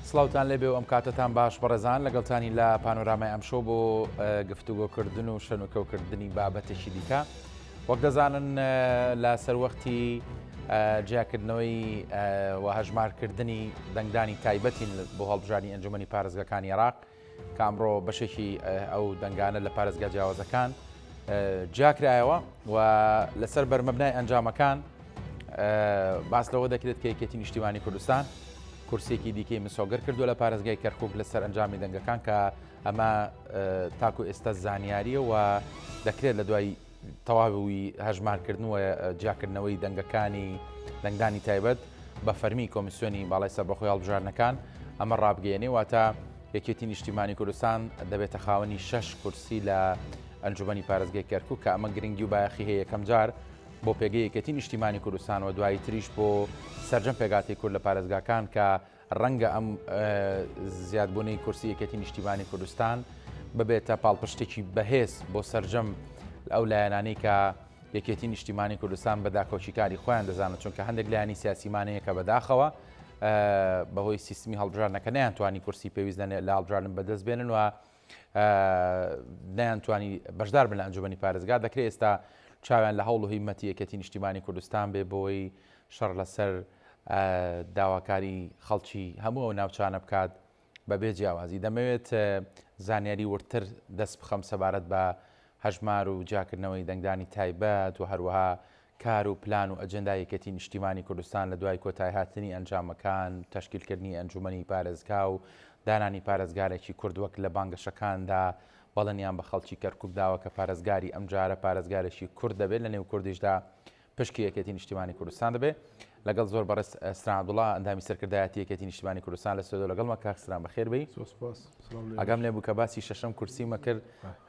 سڵاوتان لێبێ و ئەم کاتتان باش بەڕێزان لەگەڵتانی لە پانۆرامای ئەمشۆ بۆ گفتوگۆکردن و شەنوکەوکردنی بابەتێکی دیکە وەک دەزانن لە سەروەختی جیاکردنەوەی و هەژمارکردنی دەنگدانی تایبەتین بۆ هەڵبژاری ئەنجومەنی پارێزگاکانی عێراق کە ئەمڕۆ بەشێکی ئەو دەنگانە لە پارێزگا جیاوازەکان جیاکرایەوە و لەسەر بەرمەبنای ئەنجامەکان باس لەوە دەکرێت کە یەکێتی نیشتیمانی کوردستان کورسێکی دیکەی مسۆگەر کردو لە پارێزگای کەرکووک لەسەر ئەنجامی دەنگەکان کە ئەمە تاکو ئێستا زانیاریە و دەکرێت لە دوای تەواوی هەژمارکردن و جیاکردنەوەی دەنگدانی تایبەت بە فەرمی کۆمیسیۆنی باڵای سەربەخۆی هەڵبژاردنەکان ئەمە ڕابگەیەنێ واتە یەکێتی نیشتیمانی کوردستان دەبێتە خاوەنی 6 کورسی لە ئەنجومەنی پارێزگای کەرکووک کە ئەمە گرنگی و بایەخی هەیە یەکەم جار بۆ پێگەی یەکێتی نیشتیمانی کوردستان و دوایی تریش بۆ سەرجەم پێگاتی کورد لە پارێزگاکان کە ڕەنگە ئەم زیادبوونەی کورسی یەکێتی نیشتیمانی کوردستان ببێتە پاڵپشتێکی بەهێز بۆ سەرجەم ئەو لایەنانەی کە یەکێتی نیشتیمانی کوردستان بەداکۆچیکاری خۆیان دەزانن چونکە هەندێک لایەنی سیاسیمانەیە کە بەداخەوە بەهۆی سیستمی هەڵبژاردنەکە نەیانتوانی کورسی پێویست لە هەڵبژاردن بەدەست بێنن و نەیانتوانی بەشدار بن لە ئەنجومەنی پارێزگا دەکرێت ئێستا چاویان لە هەوڵ و هیمەتی یەکێتی نیشتیمانی کوردستان بێ بۆی شەڕ لەسەر داواکاری خەڵکی هەموو ئەو ناوچانە بکات بەبێ جیاوازی دەمەوێت زانیاری ورتر دەست بخەم سەبارەت بە هەژمار و جاکردنەوەی دەنگدانی تایبەت و هەروەها کار و پلان و ئەجەندای یەکێتی نیشتیمانی کوردستان لە دوای کۆتایی هاتنی ئەنجامەکان تەشکیلکردنی ئەنجومەنی پارێزگا و دانانی پارێزگارێکی کورد وەک لە بانگەشەکاندا بەڵێنیان بە خەڵکی کەرکووک داوە کە پارێزگاری ئەم جارە پارێزگارێکی کورد دەبێت لە نێو کوردیشدا پشکی یەکێتی نیشتیمانی کوردستان دەبێت لەگەڵ زۆر بەڕێز ئەستران عەبدوڵڵا ئەندامی سەرکردایەتی یەکێتی نیشتیمانی کوردستان لە سوێدۆ لەگەڵمە کاکستران بەخێر بی ئەگەم لێ بوو کە باسی شەشەم کورسیمە کرد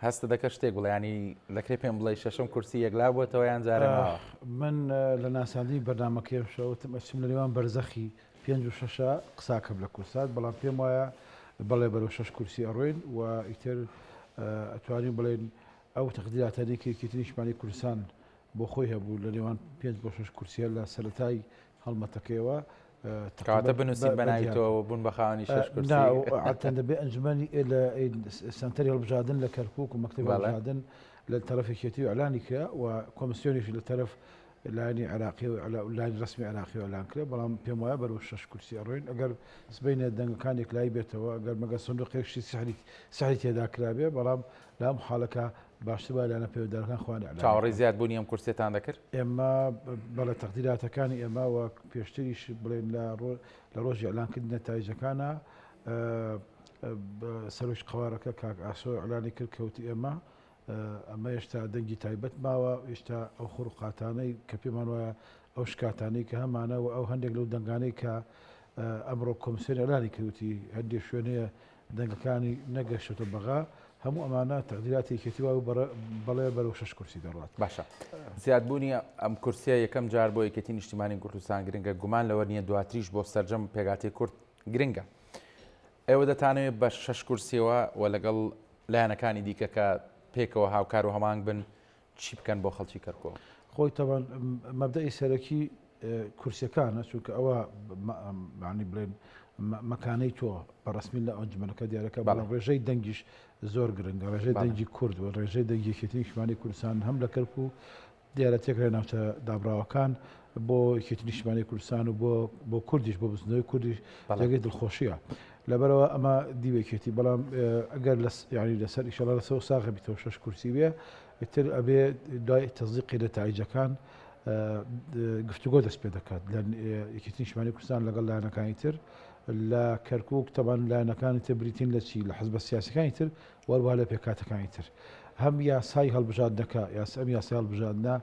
هەستە دەکە شتێک بڵێ ینی دەکرێت پێم بڵێ شەشەم کورسی یەکلا بووەتەوە یان جارێمەوە من لە ناساندنی بەرنامەکەم شەوتم ئەچم لە نێوان بەرزەخی 5 و 6 قساکەم لە کورسات بەڵام پێم وایە بەڵێ بەرەو 6 کورسی ئەڕۆین و ئیتر ئەتوانین بڵێن ئەو تەقدیراتانی کە یەکێتی نیشتیمانی کوردستان بۆ خۆی هەبوو لە نێوان 5 بۆ 6 کورسیە لە سەرەتای هەڵمەتەکەیەوە کاتە بنووسین بەناویتەوە بوون بە خاوەنی 6 کورسی عادەتەن دەبێت ئەنجومەنی لە سەنتەری هەڵبژاردن لە کەرکووک و مەکتەبی هەڵبژاردن لە تەرەفێکی ئەعلانی کرا و کۆمیسیۆنیش لە تەرەف لایەنی عێراقی و لایەنی ڕسمی عێراقی ئەعلان کرا بەڵام پێم وایە بەرەو 6 کورسی ئەڕۆین ئەگەر سبەینە دەنگەکانێک لای بێتەوە ئەگەر مەگە سندوقێکی سەحری تێدا کرابێ بەڵام لە ئەم حاڵەکە باشتر وایە لایەنە پەیوەندیدارەکان خوانێ چاوەڕێی زیادبوونی ئەم کورسێتان دەکرد ئێمە بەڵێ تەقدیراتەکانی ئێمە و پێشتریش بڵێن لە ڕۆژی ئەعلانکردنی نەتایجەکانە سەرۆژ قەوارەکە کاک ئاسۆ ئەعلانی کرد کەوتی ئەمە هێشتا دەنگی تایبەت ماوە هێشتا ئەو خوڕقاتانەی کە پێمان وایە ئەو شکاتانەی کە هەمانە و ئەو هەندێک لەو دەنگانەی کە ئەمڕۆ کۆمیسیۆن ئەعلانی کردوتی هەندێک شوێنەیە دەنگەکانی نەگەشتە بەغا هەموو ئەمانە تەقدیراتی یەکێتی وا بەڵێ بەرەو 6 کورسی دەڕات باشە زیادبوونی ئەم کورسیە یەکەم جار بۆ یەکێتی نیشتیمانی کوردستان گرنگە گومان لەوە نییە دواتریش بۆ سەرجەم پێگاتی کورد گرنگە ئێوە دەتانەوێت بە 6 کورسیەوە و لەگەڵ لایەنەکانی دیکە کە پێکەوە هاوکار و هەمانگ بن چی بکەن بۆ خەڵکی کەرکووک خۆی تەوان مەبدەئی سەرەکی کورسەکانە چونکە ئەوە معنی بڵێن مەکانەی تۆ بەڕسمی لە ئەنجومەنەکە دیارەکە بەڵام ڕێژەی دەنگیش زۆر گرنگە ڕێژەی دەنگی کورد و ڕێژەی دەنگی یەکێتی نیشتیمانی کوردستان هەم لە کەرکووک دیارە تێکرای ناوچە دابراوەکان بۆ یەکێتی نیشتیمانی کوردستان و بۆ کوردیش بۆ بزنەوەی کوردیش جێگەی دڵخۆشیە لەبەرەوە ئەمە دیوێکێتی بەڵام ئەگەر ینی لەسەر ئیشەڵا لەسەر ساغە بیتەوە 6 کورسی بێ ئیتر ئەبێ دوای تەزدیقی نەتایجەکان گفتوگۆ دەست پێ دەکات لە یەکێتی نیشتیمانی کوردستان لەگەڵ لایەنەکانی تر لە کەرکووک تەبان لایەنەکانی تر بریتین لە چی لە حەزبە سیاسیەکانی تر وەروها لە پێکاتەکانی تر هەم یاسای هەڵبژاردنەکە ئەم یاسای هەڵبژاردنە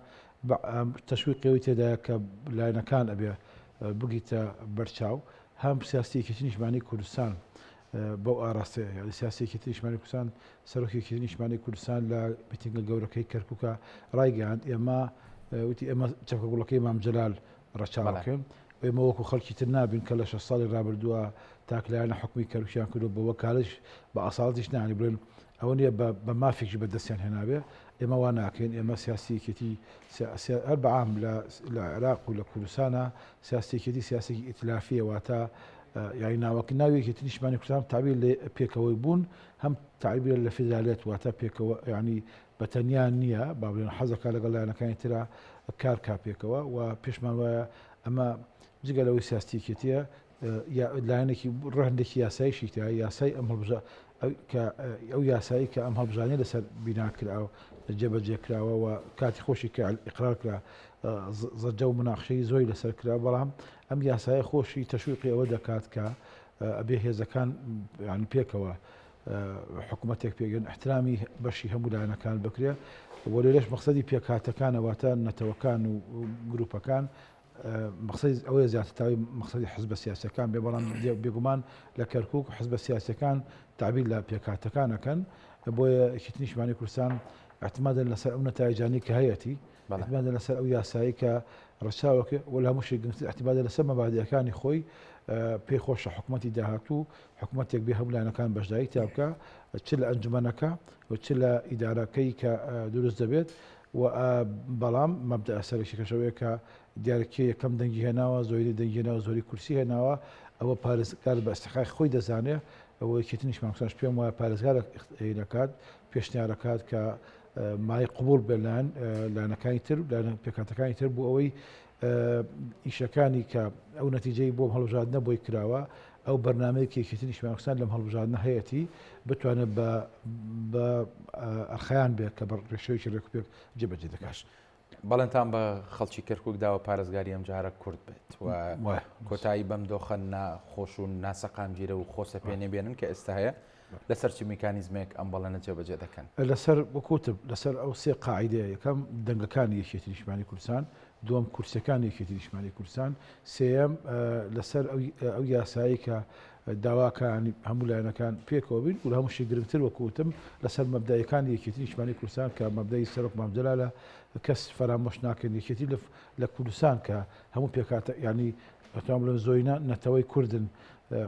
تەشویقەوەی تێدایە کە لایەنەکان ئەبێ بگیتە بەرچاو هەم سیاسی یەکێتی نیشتیمانی کوردستان بەو ئاراستەیە یعنی سیاسی یەکێتی نیشتیمانی کوردستان سەرۆکی یەکێتی نیشتیمانی کوردستان لە میتینگە گەورەکەی کەرکووکە ڕایگەیاند ئێمە وتی ئێمە چەپکە گوڵەکەی مام جەلال ڕەچاوەکەن ئێمە وەکو خەڵکی تر نابین کە لە 6 ساڵی ڕابردووە تاکلایەنە حکومی کەرکووکیان کردو بەوە کارش بە ئاساڵتیش نانی بڵێن ئەوە نیە بە مافێکی بەدەستیان هێنابێ ئێمە وا ناکەین ئێمە سیاسی یەکێتی هەر بەعام لە عێراق و لە کوردستانە سیاسی یەکێتی سیاسێکی ئیتلافیە واتە یعنی ناوەکی ناوێکی نیشتمانی کوردستان تعبیر لێ پێکەوەی بوون هەم تعبیر لە فیدرالیەت واتە پێکەوە یعنی بەتەنیا نییە با بڵێن حەزەکە لەگەڵ لایەنەکانی ترا کار پێکەوە و پێشمان وایە ئەمە جگە لەوەی سیاستیکێتیە لایەنێکی ڕەهندێکی یاساییشی تیا یاسای ئەم هەڵبژە ئەو یاسایی کە ئەم هەڵبژانیە لەسەر بیناکراوە جێبەجێکراوە و کاتی خۆشی کە ئیقرار کرا زەجە و مناقشەی زۆری لەسەر کرا بەڵام ئەم یاسایە خۆشی تەشویقی ئەوە دەکات کە ئەبێ هێزەکان یعنی پێکەوە حکوومەتێک پێگەن احترامی بەشی هەموو لایەنەکان بکرێ بۆ لێرەش مەقسەدی پێکاتەکانەواتە نەتەوەکان و گروپەکان مەقسەدی ئەوەیە زیاتر تاوی مەقسەدی حزبە سیاسەکان بێ بەڵام بێگومان لە کەرکووک حزبە سیاسەکان تعبیر لە پێکاتەکانەکەن بۆیە یەکێتی نیشتمانی کوردستان احتمادن لەسەر ئەو نەتایجانی کە هەیەی احتمادن لەسەر ئەو یاسایی کە ڕەچاوەکە وەلا هەمووشی گرنگتر احتمادە لەسەر مەبادیەکانی خۆی پێی خۆشە حکوومەتی داهاتوو حکوومەتێک بێ هەموو لایەنەکان بەشداری تا بکە چ لە ئەنجومەنەکە و چ لە ئیدارەکەی کە دروست دەبێت و بەڵام مەبدە ئەسەرێکی کەشەوەیە کە دیارەکە یەکەم دەنگی هێناوە زۆری دەنگێنەوە زۆری کورسی هێناوە ئەوە پارێزگار بە ئەستەخای خۆی دەزانێت ئەوە یەکێتی نیشتمانی کوردستان پێم وایە پارێزگار دەکات پێشنیارەکات کە مای قبول بێ لایەنەکانی تر پێکاتەکانی تر بوو ئەوەی ئیشەکانی کە ئەو نەتیجەی بۆم هەڵبژاردنە بۆی کراوە ئەو بەرنامەیەکی یەکێتی نیشتمانی کوردستان لەم هەڵبژاردنە هەیەی بتوانێت بە ئەرخەیان بێت کە بە ڕێشەوەیکی ڕێکوپێک جێبەجێ دەکات. بەڵێنتان بە خەڵکی کەرکووکداوە پارێزگاری ئەم جارە کورد بێت و کۆتایی بەم دۆخە ناخۆش و ناسەقامگیرە و خۆسە پێنێ بێنن کە ئێستا هەیە لەسەر چ میکانیزمێک ئەم بەڵێنە جێبەجێ دەکەن لەسەر وەکوتب لەسەر ئەو سێ قاعیدەیە یەکەم دەنگەکانی یەکێتی نیشتمانی کوردستان دووەم کورسەکانی یەکێتی نیشتمانی کوردستان سێەم لەسەر ئەو یاسایی کە داواکانی هەموو لایەنەکان پێکەوە بین و هەمووشی گرنگتر وەکوتم لەسەر مەبدایەکانی یەکێتی نیشتمانی کوردستان کە مەبدەی سەرۆک مامجەلالە کەس فەرامۆش ناکەن یەکێتی لە کوردستان کە هەموو پێکاتە ینی بەتوان بڵێن زۆرینە نەتەوەی کوردن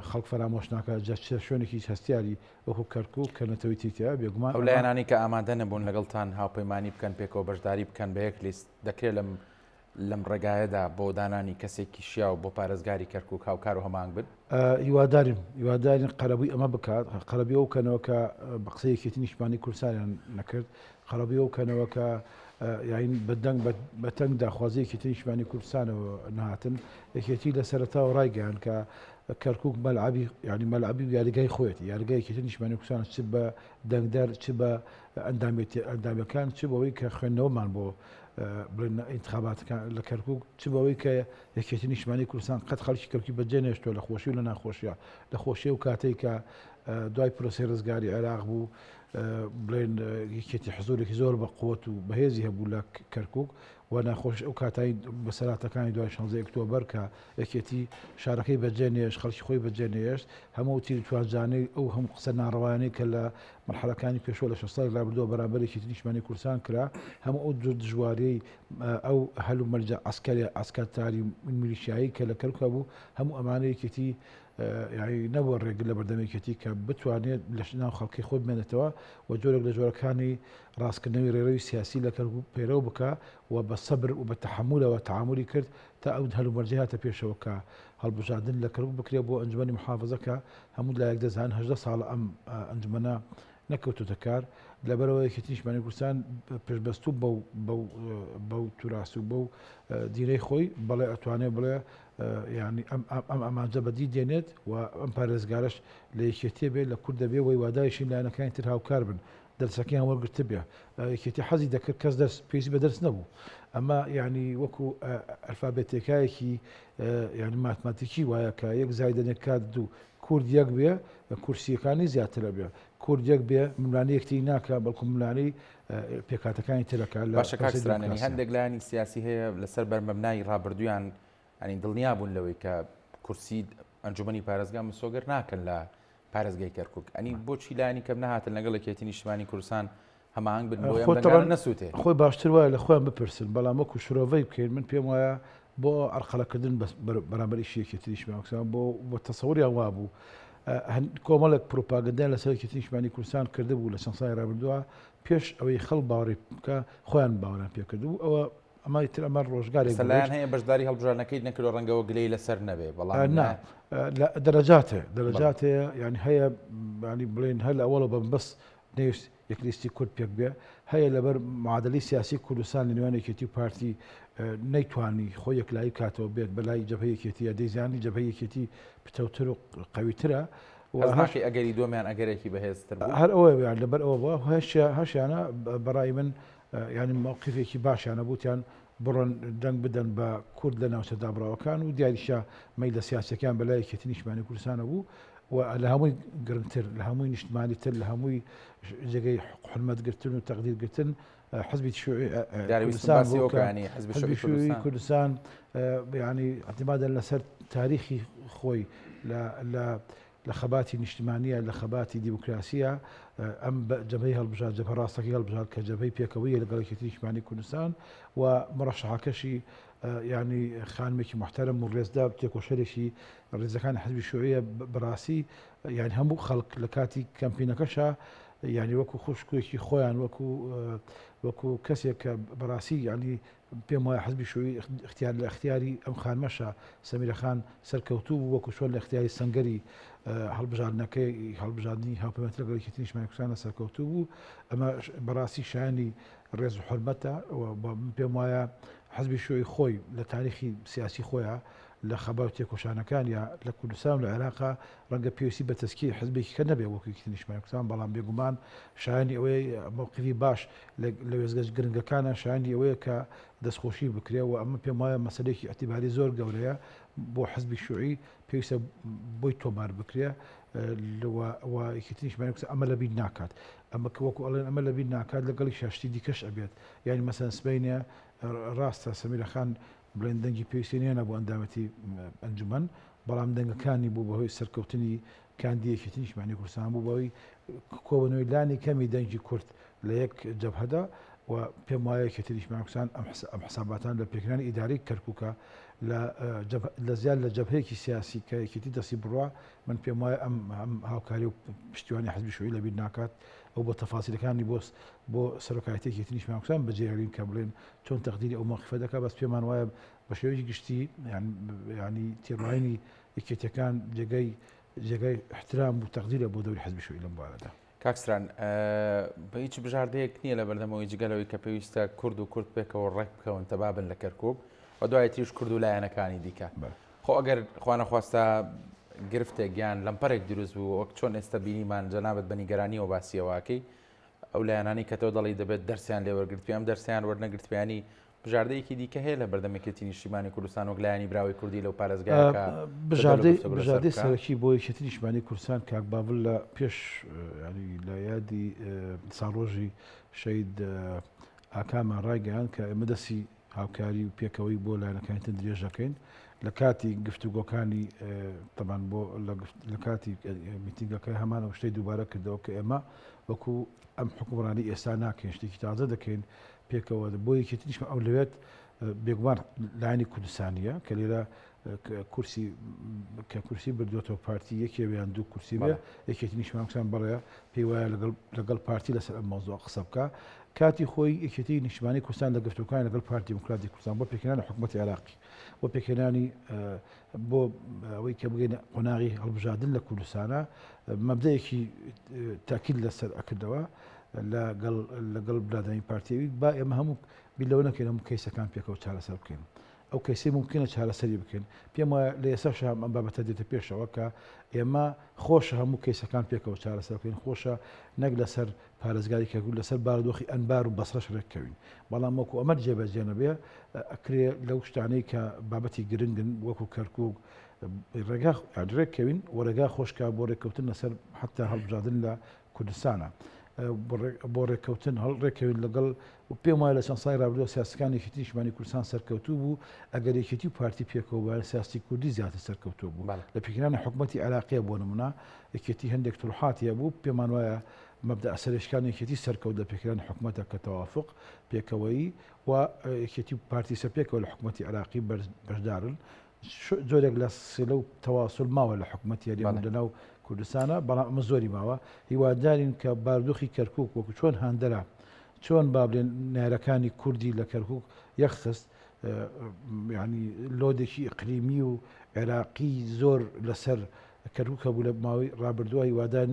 خەڵک فەرامۆش ناکات جە شوێنێکی هەستیاری وەکو کەرکووک کە نەتەوەی تیتیا بێگومان ئەو لایەنانی کە ئامادە نەبوون لەگەڵتان هاوپەیمانی بکەن پێکەوە بەشداری بکەن بە یەک لیست دەکرێت لەم ڕێگایەدا بۆ دانانی کەسێکی شیا و بۆ پارێزگاری کەرکووک هاوکار و هەمانگ بن هیوادارین قەرەبووی ئەمە بکات قەرەبی ئەو کەنەوە کە بە قسەی یەکێتی نیشتمانی کوردستانیان نەکرد قەرەبی ئەو کەنەوە کە یاین بەدەنگ بەتەنگ داخوازی یەکێتی نیشتمانی کوردستانەوە نهاتن یەکێتی لە سەرەتاوە ڕایگەیان کە کەرکووک مەلعەبی ینی مەلعەبی یاریگای خۆیەتی یاریگای یەکێتی نیشتمانی کوردستان چ بە دەنگدار چ بە ئەندامەکان چ بەوەی کە خوێندنەوەمان بۆ بڵێن ئینتخاباتەکان لە کەرکووک چ بەوەی کە یەکێتی نیشتمانی کوردستان قەت خەڵکی کەرکی بەجێ نێشتووە لە خۆشی و لە ناخۆشیە لە خۆشی و کاتێک کە دوای پرۆسی ڕزگاری عێراق بوو بڵێن یەکێتی حزورێکی زۆر بە قووەت و بەهێزی هەبوو لە کەرکووک و ناخۆش ئەو کاتایی بەسەراتەکانی دوای 16 ئۆکتۆبەر کە یەکێتی شارەکەی بەجێنێش خەڵکی خۆی بەجێنێشت هەموو تیر توانجانەی ئەو هەموو قسە ناڕەوانەی کە لە مەرحەلەکانی پێشوە لە 60 رابردووە بەرامبەر یەکێتی نیشتمانی کوردستان کرا هەموو ئەو دژوارەی ئەو هەلو مەرجە ئاسکاتاری میلیشیایی کە لە کەرکووک بوو هەموو ئەمانە یەکێتی یعنی نەبووە ڕێگر لە بەردەمێکەتی کە بتوانێت لە ناو خەڵکی خۆی بمێنێتەوە و جۆرێک لە جۆرەکانی ڕاستکردنەوەی ڕێڕەوی سیاسی لە کەرکووک پێرەو بکە و بە سەبر و بە تەحملەوە تعاملی کرد تا ئەو هەلومەرجە هاتە پێشەوە کە هەڵبژاردن لە کەرکووک بکرێت بۆ ئەنجومەنی محافزەکە هەموو لایەک دەزان 18 ساڵە ئەم ئەنجومەنە نەکەوتوتە کار لەبەرەوە یەکێتی نیشتمانی کوردستان پێشبەستوو بەو توراس و بەو دیرەی خۆی بەڵێ ئەتوانێت بڵێ ینی ئەم ئەمانجە بەدی دێنێت و ئەم پارێزگارش لە یەکێتی بێت لە کورد دەبێ وی وادایشین لایەنەکانی تر هاوکار بن دەرسەکەی هەوەرگرتە بێ یەکێتی حەزی دەکرد کەس دەرس پێویستی بە دەرس نەبوو ئەمە ینی وەکو ئەلفابێتێکایەکی ینی ماتماتیکی وایە کە یەک زایدنێک کات دوو کورد یەک بێ کورسیەکانی زیاترە بێ کورد یەک بێ ملانی یەکتی ناکە بەڵکو ملانی پێکاتەکانی ترەکە لە باشە کاکسترانەنی هەندێک لایانی سیاسی هەیە لەسەر بەرمەبنای ڕابردویان ئەنی دڵنیا بوون لەوەی کە کورسی ئەنجومەنی پارێزگا مسۆگەر ناکەن لە پارێزگای کەرکووک ئەنی بۆچی لایانی کەم نەهاتن لەگەڵ یەکێتی نیشتمانی کوردستان هەماهنگ بن بۆ ئەم نەسووتێ خۆی باشتر وایە لە خۆیان بپرسن بەڵام وەکو شرۆڤەی بکەین من پێم وایە بۆ ئەرخەڵەکردن بەرامبەر ئیشی یەکێتی نیشتمانی کوردستان بۆ تەسەووریان وابوو کۆمەڵێک پرۆپاگەندایان لەسەر یەکێتی نیشتمانی کوردستان کردبوو لە چەند ساڵی ڕابردووە پێش ئەوەی خەڵک باوەڕی بکە خۆیان باوەڕیان پێ کردبوو ئەوە ئەمە تر ئەمە ڕۆژگارێک سەلایەن هەیە بەشداری هەڵبژارنەکەی نەکرد ڕەنگەوە گلەی لەسەر نەبێ بەڵام نا دەرەجات هەیە ینی هەیە ینی بڵێن هەر لە ئەوڵە بەم بەس نوێست یەکلیستی کورد پێک بێ هەیە لەبەر معادلی سیاسی کوردستان لە نێوانێکێتی پارتی نەیتوانی خۆی یەکلایی کاتەوە بێت بەلای جەبهەیەکێتی دەیزانی جەبهەیەکێتی پتەوتر و قەویترە هەشی ئەگەری دۆمیان ئەگەرێکی بەهێزتر هەر ئەوە لەبەر ئەوە بووە هەشیانە بەڕای من ینی موقفێکی باشیانە بوتیان بڕۆن دەنگ بدەن بە کورد لە ناو سەردابراوەکان و دیاریشە مەیل لە سیاسەکان بەلایەکێتی نیشتمانی کوردستانە بوو و لە هەمووی گرنگتر لە هەمووی نیشتمانی تر لە هەمووی جێگەی حرمەتگرتن و تەقدیرگرتن حزبی شیوعی کوردستان ینی اعتمادا لەسەر تاریخی خۆی لە خەباتی نیشتمانیە لە خەباتی دیموکراسیە ئەم جەبهەی هەڵبژار جەبهە ڕاستەکەی هەڵبژار کە جەبهەی پێکەوەیە لەگەڵ یەکێتی نیشتمانی کوردستان و مڕەشەحەکەشی ینی خانمێکی محتەرەم و ڕێزدا تێکۆشەرێکی ڕێزەکانی حزبی شیوعیە بەڕاستی یعنی هەموو خەڵک لە کاتی کەمپینەکەشە ینی وەکو خوشکێکی خۆیان وەکو کەسێک کە بەڕاستی ینی پێم وایە حزبی شیوعی اختیار لە اختیاری ئەم خانمەشە سەمیرەخان سەرکەوتوو بوو وەکو شۆن لە اختیاری سەنگەری هەڵبژاردننی هاوپەیمەند لەگەڵ یەکێتی نیشتمانی کوردستانە سەرکەوتوو بوو ئەمە بەڕاستی شایانی ڕێز و حورمەتە پێم وایە حزبی شیوعی خۆی لە تاریخی سیاسی خۆیە لە خەبات تێکۆشانەکان یا لە کوردستان لە عێراقا ڕەنگە پێویستی بە تەسکی حزبێکی کە نەبێ وەکو یەکێتی نیشتمانی کوردستان بەڵام بێگومان شایانی ئەوەی موقفی باش لە وێزگەش گرنگەکانە شایانی ئەوەیە کە دەستخۆشی بکرێ و ئەمە پێم وایە مەسەلێکی ئەتیباری زۆر گەورەیە بۆ حزبی شیوعی پێویستە بۆی تۆمار بکرێ یەکێتی نیشتمانی کوردستان ئەمە لەبیر ناکات ئەمە وەکو ئەڵێن ئەمە لەبیر ناکات لەگەڵی شاشتی دیکەش ئەبێت یعنی مەسەن سبەینە ڕاستە سەمیرەخان بڵێن دەنگی پێویستی نێنە بۆ ئەندامەتی ئەنجومەن بەڵام دەنگەکانی بوو بەهۆی سەرکەوتنی کاندی یەکێتی نیشتمانی کوردستان بوو بەهۆی کۆبنەوەی لانی کەمی دەنگی کورد لە یەک جەبهەدا و پێم وایە یەکێتی نیشتمانی کوردستان ئەم حساباتان لە پێکردنی ئیداری کەرکووکە لە زیاد لە جەبهەیەکی سیاسی کە یەکێتی دەستی بڕوا من پێم وایە ئەم هاوکاری و پشتیوانی حزبی شیوعی لەبیر ناکات ئەو بۆ تەفاسیلەکانی بۆ سەرۆکایەتی یەکێتی نیشتمانی کوردستان بەجێهێڵین کە بڵێن چۆن تەقدیری ئەو موقفە دەکات بەس پێمان وایە بە شێوەیەکی گشتی ینی تێڕاینی یەکێتیەکان جێگەی احترام و تەقدیرە بۆ دەوری حزبی شیوعی لەم بارەدا. کاکسران بە هیچ بژاردەیەک نییە لە بەردەمەوەی جگەلەوەی کە پێویستە کورد و کورد پێکەوە ڕێک بکەون تەبابن لە کەرکووک و دوای تریش کورد و لایەنەکانی دیکە خۆ ئەگەر خوانەخواستە گرفتێک گیان لەمپەرێک دروست بوو وەک چۆن ئێستا بینیمان جەنابەت بە نیگەرانیەوە باسیەوەکەی ئەو لایەنانی کە تۆ دەڵی دەبێت دەرسیان لێ وەرگرت پێیان دەرسیان وەرنەگرت پێیانی بژاردەیەکی دیکە هەیە لە بەردەمێکێتی نیشتیمانی کوردستان و لایەنی براوی کوردی لەو پارێزگاکە بژاردەی سەرەکی بۆ یەکێتی نیشتیمانی کوردستان کاک بابل لە پێش ینی لە یادی ساڵۆژی شەید ئاکامان ڕایگەیان کە ئێمە دەستی هاوکاری و پێکەوەی بۆ لایەنەکانی تر درێژەکەین لە کاتی گفتوگۆکانی تەمان بۆ لە کاتی میتینگەکەی هەمانەوە شتەی دووبارە کردەوە کە ئێمە وەکو ئەم حکومڕانی ئێستا ناکەین شتێکی تازە دەکەین پێکەوە بۆ یەکێتی نیشتمان ئەو لەوێت بێگومان لایەنی کوردستانیە کە لێرە کورسی بردوێتەوە پارتی یەکێویان دوو کورسی بێ یەکێتی نیشتمان کوردستان بەڵێ پێی وایە لەگەڵ پارتی لەسەر ئەم مەوزوع قسە بکە کاتی خۆی یەکێتی نیشتمانی کوردستان لە گفتوگۆکانی لەگەڵ پارتی دیموکراتی کوردستان بۆ پێکهێنانی حکوومەتی عێراقی بۆ پێکهێنانی بۆ ئەوەی کە بگەینە قۆناغی هەڵبژاردن لە کوردستانە مەبدەیەکی تاکید لەسەر ئەکردەوە لەگەڵ برادانی پارتیەوی با ئێمە هەموو بیلەوە نەکەین هەموو کەیسەکان پێکەوە چارەسەر بکەین ئەو کەسی ممکنە چارەسەری بکەین پێم وایە لە ئێساش ئەم بابەتە دێتە پێشەوە کە ئێمە خۆشە هەموو کەیسەکان پێکەوە چارەسەر بکەین خۆشە نەک لەسەر پارێزگاری کەرکووک لەسەر بارودۆخی ئەنبار و بەسڕەش ڕێککەوین بەڵام وەکو ئەمە جێبەجێ نەبێ ئەکرێ لەو شتانەی کە بابەتی گرنگن وەکو کەرکووک ڕێگا ڕێککەوین و ڕێگا خۆشکە بۆ ڕێککەوتن لەسەر حتا هەڵبژاردن لە کوردستانە بۆ ڕێککەوتن هەڵڕێکەوین لەگەڵ پێم وایە لە چەند ساڵی ڕابردووە سیاسەکانی یەکێتی نیشتیمانی کوردستان سەرکەوتوو بوو ئەگەر یەکێتی و پارتی پێکەوە سیاسی کوردی زیاتر سەرکەوتوو بوو لە پێکهێنانی حکوومەتی عێراقیە بۆ نمونە یەکێتی هەندێک توڕحاتیە بوو پێمان وایە مەبدە ئەسەرشکانی یەکێتی سەرکەوت لە پێکهێنانی حکوومەتە کە تەوافق پێکەوەیی و یەکێتی پارتی سەرپێکەوە لە حکوومەتی عێراقی بەشدارن زۆرێک لە سێلە و تەواصل ماوە لە حکوومەتی یاریێ لەناو کوردستانە بەڵام ئەمە زۆری ماوە هیوادارین کە بارودۆخی کەرکووک وەکو چۆن هەندەرە چۆن با بڵێن نارەکانی کوردی لە کەرکووک یەخست ینی لۆدێکی ئەقلیمی و عێراقی زۆر لەسەر کەرکووکە بوو لە ماوەی ڕابردووە هیوادان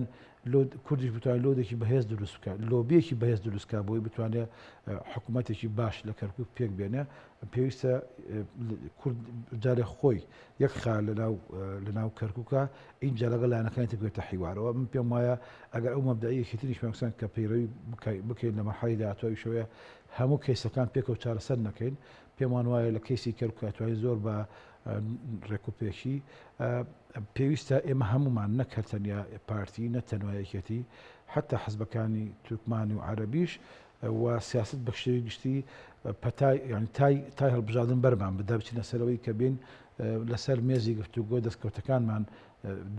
کوردیش بتوانێت لۆدێکی بەهێز دروست بکات لۆبیەکی بەهێز دروستکە بۆی بتوانێت حکوومەتێکی باش لە کەرکووک پێک بێنێ پێویستە کورد جارێ خۆی یەک خا لە ناو کەرکووکە اینجا لەگەڵ لایەنەکانی تگوێتە حیوارەوە من پێم وایە ئەگەر ئەو مەبدەئیەکی تریش پێمەکسان کە پەیڕەوی بکەین لە مەرحەڵەی داهاتووی شەوەیە هەموو کەیسەکان پێکەوە چارەسەر نەکەین پێمان وایە لە کەیسی کەرکووک ئەتوانین زۆر بە ڕێکوپێکی پێویستە ئێمە هەمومان نەکەتەنیا پارتی نەتەنوایەکێتی حتا حەزبەکانی تورکمانی و عەرەبیش و سیاست بە شێوەی گشتی تای هەڵبژاردن بەرمان بدا بچینە سەرەوەی کە بین لەسەر مێزی گفتوگۆ دەستکەوتەکانمان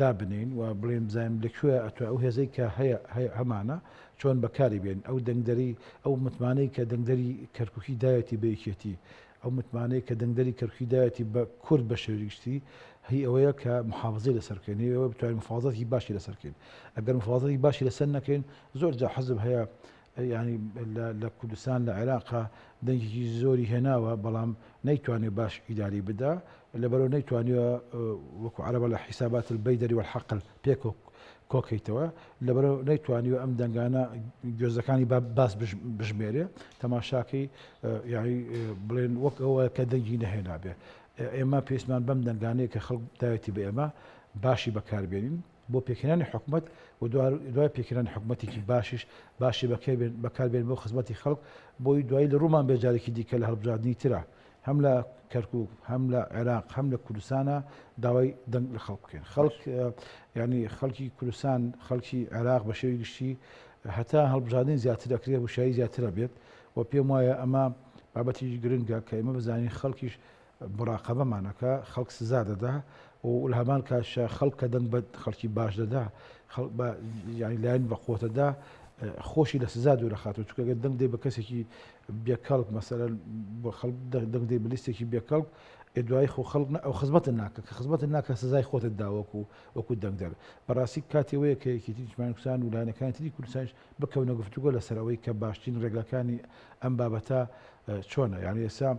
دابنین و بڵێن بزانین لەکوێ ئەتوانێت ئەو هێزەی کە هەیە هەمانە چۆن بەکاری بێن ئەو دەنگدەری ئەو متمانەی کە دەنگدەری کەرکووکی دایەتی بە یەکێتی ئەو متمانەی کە دەنگدەری کەرکووکی دایەتی بە کورد بە شێوەی گشتی هی ئەوەیە کە محافظەی لەسەرکەین ئەوە بتوانین مفاوضەتی باشی لەسەرکەین ئەگەر مفاوضەتی باشی لەسەر نەکەین زۆر جا حەزب هەیە ینی لە کوردستان لە عێراقا دەنگێکی زۆری هێناوە بەڵام نەیتوانێت باش ئیداری بدا لەبەرەوە نەیتوانیوە وەکو عەرەبە لە حیسابات البەیدەری والحەقل پێک کۆکەیتەوە لەبەرەوە نەیتوانیوە ئەم دەنگانە گوێزەکانی باس بژمێرێ تەماشاکەی یعنی بڵێن وەک ئەوە کە دەنگی نەهێنا بێ ئێمە پێویستمان بەم دەنگانەیە کە خەڵک داوێتی بە ئێمە باشی بەکاربێنین بۆ پێکهێنانی حکوومەت و دوای پێکهێنانی حکوومەتێکی باشی بەکاربێن بۆ خزمەتی خەڵک بۆی دوایی لە ڕوومان بێجارێکی دیکە لە هەڵبژاردننی ترە هەم لە کەرکووک هەم لە عێراق هەم لە کوردستانە داوای دەنگ لە خەڵک بکەین خەڵک ینی خەڵکی کوردستان خەڵکی عێراق بە شێوەی گشتی هەتا هەڵبژاردننی زیاتر دەکرێت وشایی زیاترە بێت و پێم وایە ئەمە بابەتی گرنگە کە ئێمە بزانین خەڵکیش مراقەبەمانەکە خەڵک سزا دەدا و لە هەمان کاشە خەڵکە دەنگ بە خەڵکی باش دەدا ینی لایەن بە خۆتەدا خۆشی لە سزا دوورە خاتەوە چونکە ئەگەر دەنگ دەی بە کەسێکی بێکەڵک مەسەلەن بۆ خەڵک دەنگ دەی بە لیستێکی بێکەڵک دوای خۆ خەڵک ئەو خزمەتت ناکە کە خزمەتت ناکە سزای خۆتت دا وەکو دەنگدەر بەڕاستی کاتێوەیە کە یەکێتی نیشتیمانی کوردستان و لایەنەکانی تری کوردستانیش بکەونە گفتوگۆ لەسەرەوەی کە باشترین ڕێگاکانی ئەم بابەتە چۆنە یعنی ئێستا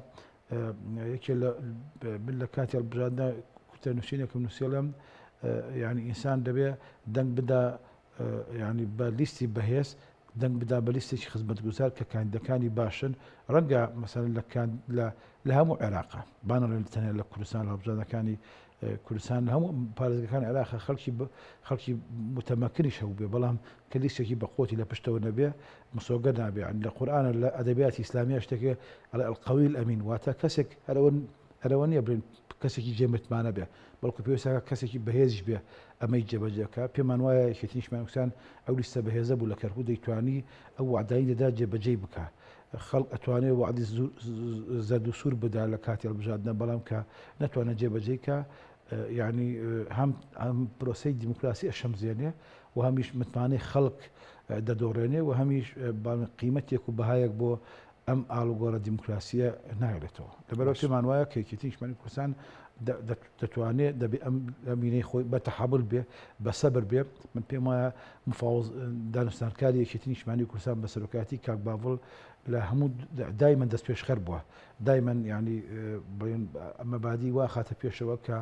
یەکێ لە کاتی هەڵبژاردنە کوتە نووسینێکم نووسێڵم یعنی ئینسان دەبێ دەنگ بدا ینی بە لیستی بەهێز دەنگ بدا بە لیستێکی خزمەتگوزار کە کاندیدەکانی باشن ڕەنگە مەسەلەن لە هەموو عێراقا بانەڕێن تەنیا لە کوردستان هەڵبژاردنەکانی کوردستان هەموو پارێزگەکانی عێراقا خەڵکی متەمەکنیش هەبوو بێ بەڵام کە لیستێکی بە قوتی لە پشتەوە نەبێ مسۆگە نابێ لە قورئانە لە ئەدەبیاتی ئیسلامیە شتێکە القەوی الئەمین واتە کەسێک هەرەوە نییە بڵێن کەسێکی جێمتمانە بێ بەڵکو پێویستە کەسێکی بەهێزیش بێ ئەمەی جێبەجێکە پێمان وایە یەکێتی نیشتیمانی کوردستان ئەو لیستە بەهێزە بوو لە کەرکووک دەیتوانی ئەو وعدایی دەدا جێبەجێ بکە خەڵک ئەتوانێت وعدی زەرد و سوور بدا لە کاتی هەڵبژاردنە بەڵام کە نەتوانێت جێبەجێکە یعنی هەم پرۆسەی دیموکراسی ئەشەمزێنێ و هەمیش متمانەی خەڵک دەدۆڕێنێ و هەمیش قیمەتێک و بەهایەک بۆ ئەم ئاڵوگۆڕە دیموکراسیە ناگرێتەوە لەبەرەوە پێمان وایە کە یەکێتی نیشتیمانی کوردستان دەتوانێت دەبێت ئەمینەی خۆی بە تەحامل بێ بە سەبر بێ من پێم وایە دانوستانکاری یەکێتی نیشتیمانی کوردستان بە سەرۆکاتی کاک باڤڵ لە هەموو دایمەن دەست پێشخەر بووە دایمەن ینی بڵێن مەبادی وا خاتە پێشەوە کە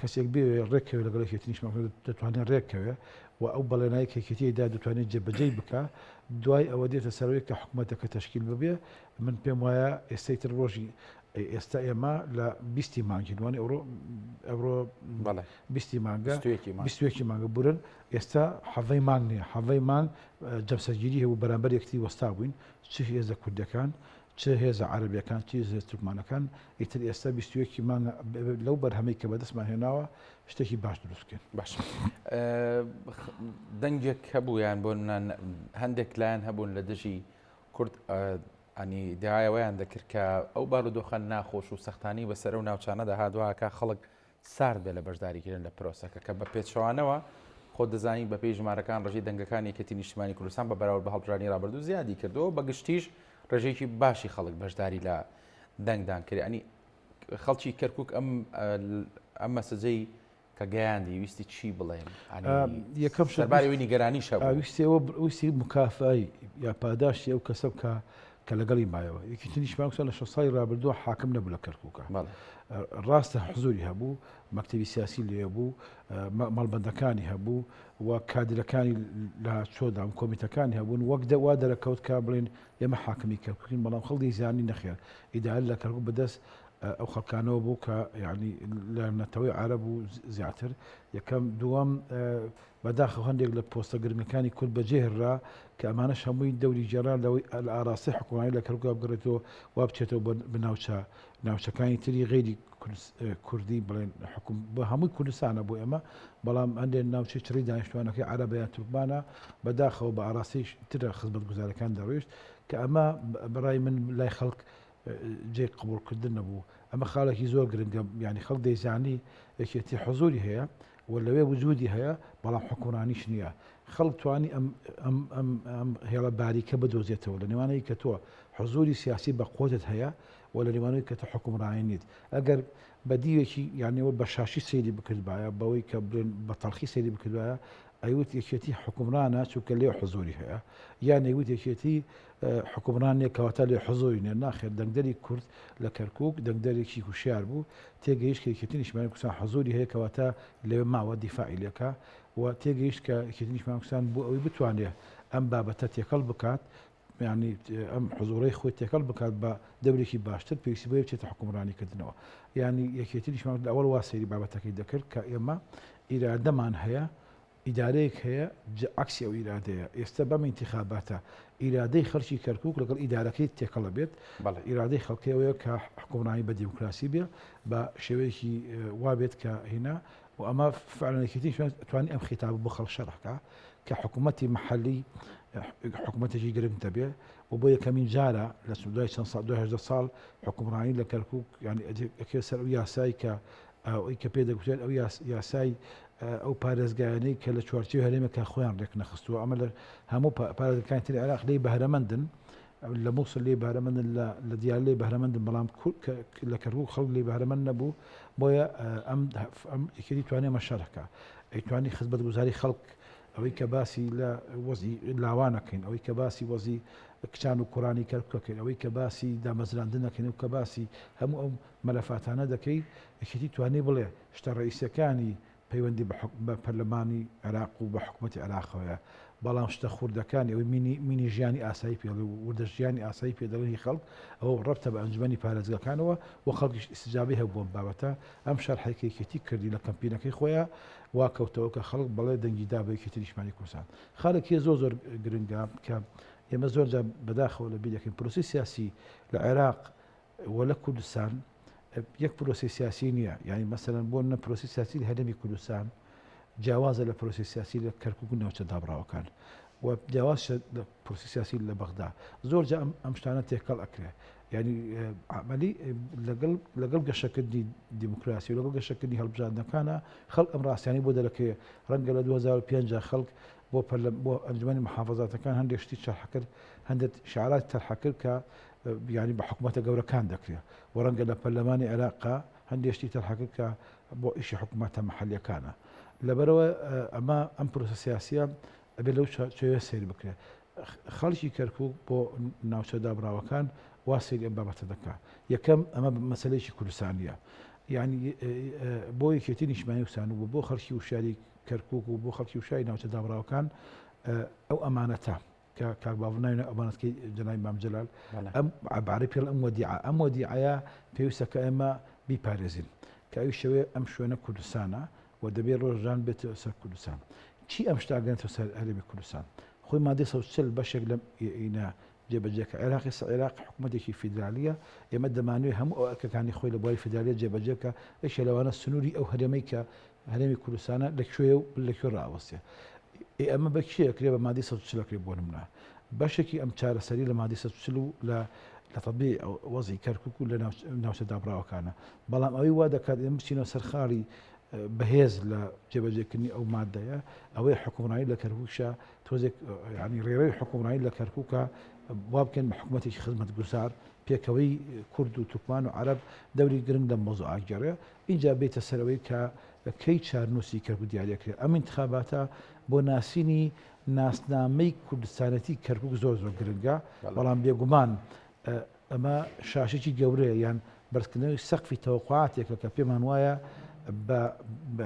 کەسێک بێ ڕێکەوێ لەگەڵ یەکێتی نیشتیمانی دەتوانێت ڕێکەوێ و ئەو بەڵێنایی کە یەکێتیدا دەتوانێت جێبەجێ بکە دوای ئەوە دێتە سەرەوەی کە حکوومەتەکە تەشکیل ببێ من پێم وایە ئێستای تر ڕۆژی ئێستا ئێمە لە 20 مانگین وانی ئەوڕۆ 20 مانگە 21 مانگە بورن ئێستا حەڤەی مانگ نییە حەڤەی مانگ جەمسەرگیری هەبوو بەرامبەر یەکتی وەستا بووین چ هێزە کوردەکان چ هێزە عەرەبیەکان چ هێزە تورکمانەکان ئیتر ئێستا 21 مانگە لەو بەرهەمەی کە بەدەستمان هێناوە شتێکی باش دروستکەین باش دەنگێک هەبوویان بۆ هەندێک لایەن هەبوون لە دژی کورد ئەنی داایەوەیان دەکرد کە ئەو بارودۆخە ناخۆش و سەختانی بەسەر و ناوچانەدا هادووەکە خەڵک سارد بێ لە بەشداریکردن لە پرۆسەکە کە بە پێچەوانەوە خۆ دەزانی بە پێی ژمارەکان ڕژەی دەنگەکانی یەکێتی نیشتیمانی کوردستان بە بەراورد بە هەڵبژاردننی ڕابردوو زیادی کردەوە بەگشتیش ڕێژەیەکی باشی خەڵک بەشداری لە دەنگدان کرد ئەنی خەڵکی کەرکووک ئەم مەسەجەی کە گەیاندی ویستی چی بڵێن یەکەم سەرباری وی نیگەرانی شەبوو ویستی مکافایی یا پاداشتی ئەو کەسە بکە کە لەگەڵی مایەوە یەکی تریشمانکسە لە 6 ساڵی ڕابردووە حاکم نەبوو لە کەرکووکە ڕاستە حزوری هەبوو مەکتەبی سیاسی لێ بوو مەڵبەندەکانی هەبوو و کادرەکانی لە چۆدام کۆمیتەکانی هەبوون وەک وا دەرەکەوت کا بڵێن ئێمە حاکمی کەرکووکین بەڵام خەڵکی زیانی نەخێر ئیدال لە کەرکوو بەدەست ئەو خەڵکانەوە بوو کە یعنی لە نەتەوەی عەرەب و زیاتر یەکەم دووەم بەداخە هەندێک لە پۆستە گرنگەکانی کورد بەجێهێڕا کە ئەمانەش هەمووی دەوری جێران لەوەی لە ئاراستی حکومانی لە کەرکووکە بگڕێتەوە وا بچێتەوە بە ناوچەکانی تری غێری کوردی بڵێن حکوم بە هەمووی کوردستانە بۆ ئێمە بەڵام هەندێک ناوچەی چڕی دانیشتوانەکەی عەرەبەیان تورکمانە بەداخەوە بە ئاراستی ترە خزمەتگوزارەکان دەڕۆیشت کە ئەمە بەڕای من لای خەڵک جێ قبولکردن نەبوو ئەمە خاڵێکی زۆر گرنگە ینی خەڵک دەیزانی یەکێتی حزوری هەیە و لەوێ وجودی هەیە بەڵام حکومڕانیش نییە خەڵک توانی ئەم هێڵە باریکە بدۆزێتەوە لە نێوانەی کە تۆ حزوری سیاسی بە قوتت هەیە و لە نێوانەی کە تۆ حکومڕانی نیت ئەگەر بەدیوێکی یانیەوە بە شاشی سەیری بکردبایە بەوەی کە بە تەڵخی سەیری بکردوایە ئەیوت یەکێتی حکومڕانە چونکە لێ حزوری هەیە یان ئەیوت یەکێتی حکومڕانێک کەواتە لێ حزوری نێ ناخێت دەنگدەری کورد لە کەرکووک دەنگدەرێکی هوشیار بوو تێگەیشت کە یەکێتی نیشتیمانی کوردستان حزوری هەیە کەواتە لێ ماوە دیفاعی لێکە و تێگەیشت کە یەکێتی نیشتیمانی کوردستان بۆ ئەوەی بتوانێت ئەم بابەتە تێکەڵ بکات ینی ئەم حزوڕەی خۆی تێکەڵ بکات بە دەورێکی باشتر پێویستی بۆ بچێتە حکومڕانیکردنەوە ینی یەکێتی نیشتیمانی ئەوەڵ وا سەیری بابەتەکەی دەکرد کە ئێمە ئیرادەمان هەیە ئیدارەیەک هەیە عکسی ئەو ئیرادەیە ئێستا بەم انتخاباتە ئیرادەی خەڵکی کەرکووک لەگەڵ ئیدارەکەی تێکەڵە بێت ئیرادەی خەڵکیەوەیە کە حکومڕانی بە دیموکراسی بێ بە شێوەیەکی وابێت کە هێنا و ئەمە فعلەکەتی توانی ئەم خیتابە بۆ خەڵک شەڕحکە کە حکوومەتی محەلی حکوومەتێکی گرنگ دەبێ و بۆ یەکەمین جارە لە دوای چەند ساڵ 2010 ساڵ حکومڕانی لە کەرکووک ینی ئەکێ سەر ئەو یاسایی کە ئەوەی کە پێ دەگوترێت ئەو یاسای ئەو پارێزگایانەی کە لە چوارچێ هەرێمێکە خۆیان ڕێک نەخستووە ئەمە لە هەموو پارێزەکانی تری عێراق لێی بەهرەمەندن لە مووسڵ لێی بەهرەمەندن لە دیار لێی بەهرەمەندن بەڵام لە کەرکووک خەڵک لێی بەهرەمەند نەبوو بۆیە ئەم یەکێتی توانێ مەشارەکە ئەیتوانی خزمەتگوزاری خەڵک ئەوەی کە باسی لە وەزی لاوانەکەین ئەوەی کە باسی وەزی کچان و کوڕانی کەرکووکەکەین ئەوەی کە باسی دامەزراندنەکەین و کە باسی هەموو ئەو مەلەفاتانە دەکەی یەکێتی توانێ بڵێ شتە ڕئیسەکانی پەیوەندی بە پەرلەمانی عێراق و بە حکوومەتی عێراقەوەیە بەڵام شتە خوردەکانی ئەوەی مینی ژیانی ئاسایی پێڵێ وردە ژیانی ئاسایی پێدەڵی خەڵک ئەوە ڕەبتە بە ئەنجومەنی پارێزگەکانەوە و خەڵکیش ئیستیجابەی هەبووە بابەتە ئەم شەرحێکێتی کردی لە کەمپینەکەی خۆیان وا کەوتەوە کە خەڵک بەڵێ دەنگی دا بە یەکێتی نیشتیمانی کوردستان خاڵێکی زۆر گرنگە کە ئێمە زۆرجار بەداخەوە لە بیرەکەین پرۆسی سیاسی لە عێراق و لە کوردستان یەک پرۆسی سیاسی نییە یعنی مەسەلەن بۆ نە پرۆسی سیاسی هەرێمی کوردستان جیاوازە لە پرۆسی سیاسی لە کەرکووک و ناوچە دابڕاوەکان و جیاواز لە پرۆسی سیاسی لە بەغدا زۆرجار ئەم شتانە تێکەڵ ئەکرێ ینی عملی لەگەڵ گەشەکردنی دیموکراسی و لەگەڵ گەشەکردنی هەڵبژاردنەکانە خەڵک ئەم ڕاستیانی بۆ دەرەکەوێ ڕەنگە لە 2005 خەڵک بۆ ئەنجومەنی محافەزاتەکان هەندێک شتی چەرحەکرد هەندێک شعارات تەرحەکرد کە یعنی بە حکوومەتە گەورەکان دەکرێت و ڕەنگە لە پەرلەمانی عێراقا هەندێک شتی تەرحەکرد کە بۆ ئیشی حکوومەتە مەحەلیەکانە لەبەرەوە ئەمە ئەم پرۆسە سیاسیە ئەبێ لەو شێوەیە سەیر بکرێت خەڵکی کەرکووک بۆ ناوچە دابڕاوەکان وا سەیری ئەم بابەتە دەکات یەکەم ئەمە مەسەلەیەکی کوردستانیە یعنی بۆ یەکێتی نیشتیمانی کوردستان و بۆ خەڵکی وشاری کەرکووک و بۆ خەڵکی وشاری ناوچە دابڕاوەکان ئەو ئەمانەتە کاک باوەڕناوێنە ئەمانەتکەی جەنابی مام جەلال ئەم عبارەی پێڵ ئەم وەدیعەیە پێویستە کە ئێمە بیپارێزین کە ئەوی شەوێ ئەم شوێنە کوردستانە و دەبێت ڕۆژان بێتەوە سەر کوردستان چی ئەم شتاگەنێتەوە سەر هەرێمی کوردستان خۆی مادەی 140 بەشێک لەم ئینە جێبەجێکە عێراقی عێراق حکوومەتێکی فیدرالیە ئێمە دەمانوێت هەموو ئەو ئەرکەکانی خۆی لە بواری فیدرالیە جێبەجێکە ئەشە لەوانە سنووری ئەو هەرێمەی کە هەرێمی کوردستانە لەکوێ ڕاوەستێ ئەمە بە کێکرێ بە مادەی 140 کرێ بۆ نمونە بەشێکی ئەم چارەسەری لە مادەی 140 و لە تەطبیع وەزی کەرکووک و لە ناوچە دابڕاوەکانە بەڵام ئەوەی وا دەکات ئێمە بچینەوە سەرخاڵی بەهێز لە جێبەجێکردنی ئەو مادەیە ئەوەی حکومڕانی لە کەرکووکشە تۆزێک ینی ڕێڕەوی حکومڕانی لە کەرکووکە وا بکەن بە حکوومەتێکی خزمەتگوزار پێکەوەی کورد و تورکمان و عەرەب دەوری گرنگ لە مۆزوعە گەڕێ اینجا بێتە سەرەوەی کە کەی چارنووسی کەرکوک دیارەکرێت ئەم انتخاباتە بۆ ناسینی ناسنامەی کوردستانەتی کەرکوک زۆر گرنگە بەڵام بێگومان ئەمە شاشێکی گەورەیە یان بەرزکردنەوەی سەقفی تەوەقعاتێکە کە پێمان وایە